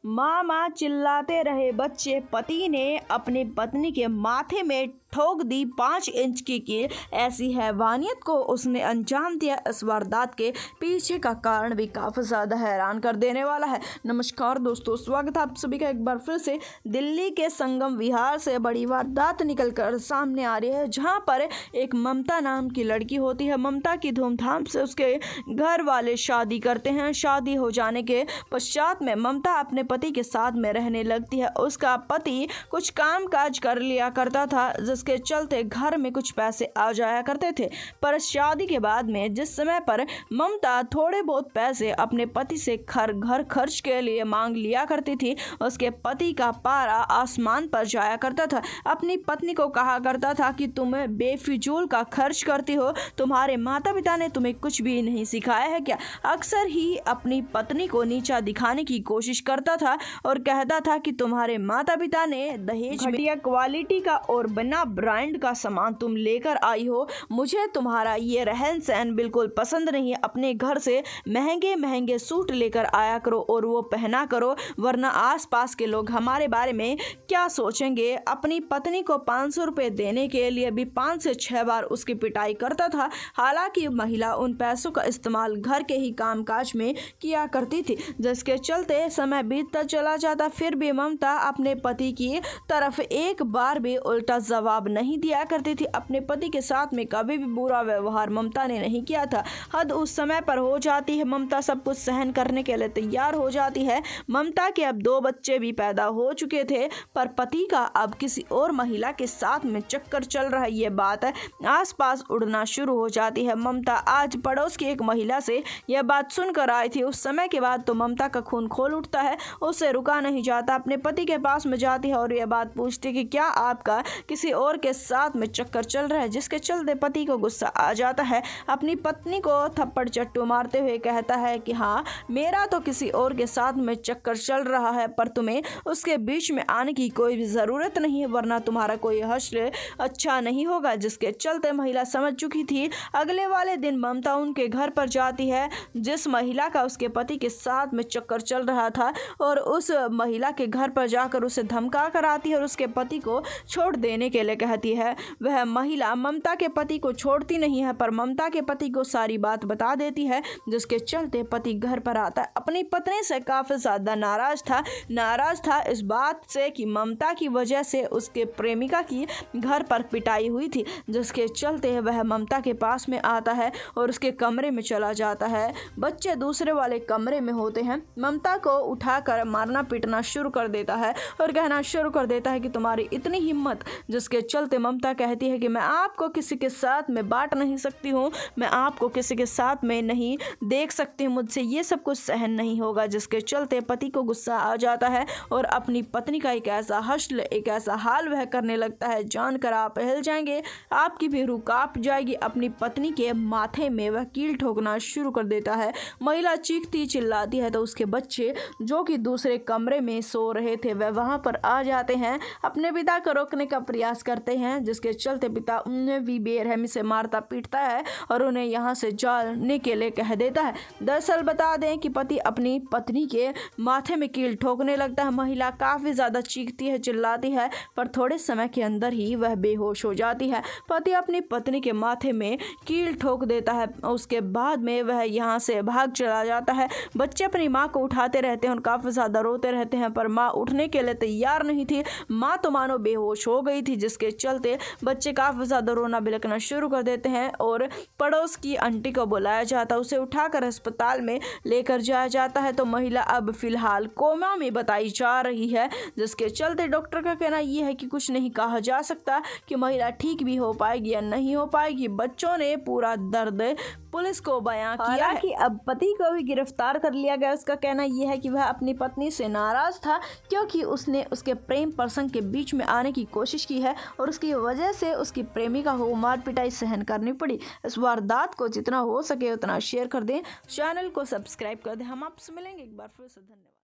माँ माँ चिल्लाते रहे बच्चे। पति ने अपनी पत्नी के माथे में ठोक दी 5 इंच की कील। ऐसी हैवानियत को उसने अंजाम दिया। इस वारदात के पीछे का कारण भी काफ़ी ज़्यादा हैरान कर देने वाला है। नमस्कार दोस्तों, स्वागत है आप सभी का एक बार फिर से। दिल्ली के संगम विहार से बड़ी वारदात निकल कर सामने आ रही है, जहां पर एक ममता नाम की लड़की होती है। ममता की धूमधाम से उसके घर वाले शादी करते हैं। शादी हो जाने के पश्चात में ममता अपने पति के साथ में रहने लगती है। उसका पति कुछ काम काज कर लिया करता था, जिसके चलते घर में कुछ पैसे आ जाया करते थे। पर शादी के बाद में जिस समय पर ममता थोड़े बहुत पैसे अपने पति से घर खर्च के लिए मांग लिया करती थी, उसके पति का पारा आसमान पर जाया करता था। अपनी पत्नी को कहा करता था कि तुम बेफिजूल का खर्च करती हो, तुम्हारे माता पिता ने तुम्हें कुछ भी नहीं सिखाया है क्या। अक्सर ही अपनी पत्नी को नीचा दिखाने की कोशिश करता था और कहता था कि तुम्हारे माता पिता ने दहेज घटिया क्वालिटी का और बिना ब्रांड का सामान तुम लेकर आई हो, मुझे तुम्हारा ये रहन सहन बिल्कुल पसंद नहीं है। अपने घर से महंगे महंगे सूट लेकर आया करो और वो पहना करो, वरना आसपास के लोग हमारे बारे में क्या सोचेंगे। अपनी पत्नी को 500 रुपये देने के लिए भी 5 से 6 बार उसकी पिटाई करता था। हालांकि महिला उन पैसों का इस्तेमाल घर के ही कामकाज में किया करती थी, जिसके चलते समय बीतता चला जाता। फिर भी ममता अपने पति की तरफ एक बार भी उल्टा जवाब नहीं दिया करती थी। अपने पति के साथ में कभी भी बुरा व्यवहार ममता ने नहीं किया था। हद उस समय पर हो जाती है, ममता सब कुछ सहन करने के लिए तैयार हो जाती है। ममता के अब 2 बच्चे भी पैदा हो चुके थे, पर पति का अब किसी और महिला के साथ में चक्कर चल रहा है। ये बात आसपास उड़ना शुरू हो जाती है। ममता आज पड़ोस की एक महिला से यह बात सुनकर आई थी। उस समय के बाद तो ममता का खून खोल उठता है, उससे रुका नहीं जाता। अपने पति के पास में जाती है और यह बात पूछती है कि क्या आपका किसी और के साथ में चक्कर चल रहा है, जिसके चलते पति को गुस्सा आ जाता है। अपनी पत्नी को थप्पड़ चट्टू मारते हुए कहता है कि हाँ, मेरा तो किसी और के साथ में चक्कर चल रहा है, पर तुम्हें उसके बीच में आने की कोई भी ज़रूरत नहीं है, वरना तुम्हारा कोई हश्र अच्छा नहीं होगा। जिसके चलते महिला समझ चुकी थी। अगले वाले दिन ममता उनके घर पर जाती है, जिस महिला का उसके पति के साथ में चक्कर चल रहा था, और उस महिला के घर पर जाकर उसे धमका कर आती है और उसके पति को छोड़ देने के लिए कहती है। वह महिला ममता के पति को छोड़ती नहीं है, पर ममता के पति को सारी बात बता देती है, जिसके चलते पति घर पर आता है। अपनी पत्नी से काफ़ी ज़्यादा नाराज था इस बात से कि ममता की वजह से उसके प्रेमिका की घर पर पिटाई हुई थी, जिसके चलते वह ममता के पास में आता है और उसके कमरे में चला जाता है। बच्चे दूसरे वाले कमरे में होते हैं। ममता को उठाकर मारना पीटना शुरू कर देता है और कहना शुरू कर देता है कि तुम्हारी इतनी हिम्मत। जिसके चलते ममता कहती है कि मैं आपको किसी के साथ में बांट नहीं सकती हूँ, मैं आपको किसी के साथ में नहीं देख सकती, मुझसे ये सब कुछ सहन नहीं होगा। जिसके चलते पति को गुस्सा आ जाता है और अपनी पत्नी का एक ऐसा हश्र, एक ऐसा हाल वह करने लगता है, जानकर आप हिल जाएंगे, आपकी भी रूह कांप जाएगी। अपनी पत्नी के माथे में वह कील ठोकना शुरू कर देता है। महिला चीखती चिल्लाती है तो उसके बच्चे, जो कि दूसरे कमरे में सो रहे थे, वह वहां पर आ जाते हैं। अपने पिता को रोकने का प्रयास करते हैं, जिसके चलते पिता उन्हें भी बेरहमी से मारता पीटता है और उन्हें यहाँ से जाने के लिए कह देता है। दरअसल बता दें कि पति अपनी पत्नी के माथे में कील ठोकने लगता है। महिला काफ़ी ज़्यादा चीखती है, चिल्लाती है, पर थोड़े समय के अंदर ही वह बेहोश हो जाती है। पति अपनी पत्नी के माथे में कील ठोक देता है। उसके बाद में वह यहाँ से भाग चला जाता है। बच्चे अपनी माँ को उठाते रहते हैं और काफ़ी ज़्यादा रोते रहते हैं, पर माँ उठने के लिए तैयार नहीं थी। माँ तो मानो बेहोश हो गई थी, जिसके चलते बच्चे काफ़ी ज़्यादा रोना बिलखना शुरू कर देते हैं और पड़ोस की आंटी को बुलाया जाता है। उसे उठाकर अस्पताल में लेकर जाया जाता है। तो महिला अब फिलहाल कोमा में बताई जा रही है, जिसके चलते डॉक्टर का कहना यह है कि कुछ नहीं कहा जा सकता कि महिला ठीक भी हो पाएगी या नहीं हो पाएगी। बच्चों ने पूरा दर्द पुलिस को बयां किया है कि अब पति को भी गिरफ्तार कर लिया गया। उसका कहना यह है कि वह अपनी पत्नी से नाराज था, क्योंकि उसने उसके प्रेम प्रसंग के बीच में आने की कोशिश की है और उसकी वजह से उसकी प्रेमिका को मार पिटाई सहन करनी पड़ी। इस वारदात को जितना हो सके उतना शेयर कर दें, चैनल को सब्सक्राइब कर दें। हम आपसे मिलेंगे एक बार फिर से। धन्यवाद।